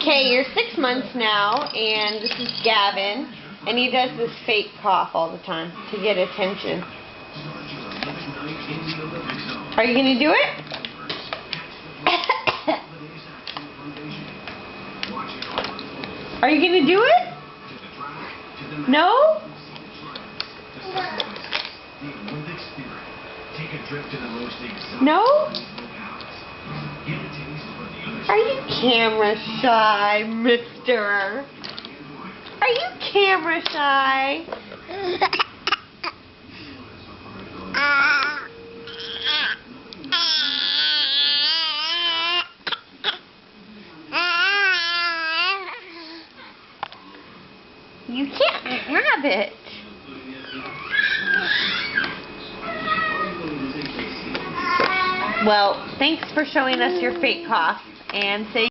Okay, you're 6 months now, and this is Gavin, and he does this fake cough all the time to get attention. Are you going to do it? Are you going to do it? No? No? Are you camera shy, mister? Are you camera shy? You can't have it. Well, thanks for showing us your fake cough, and say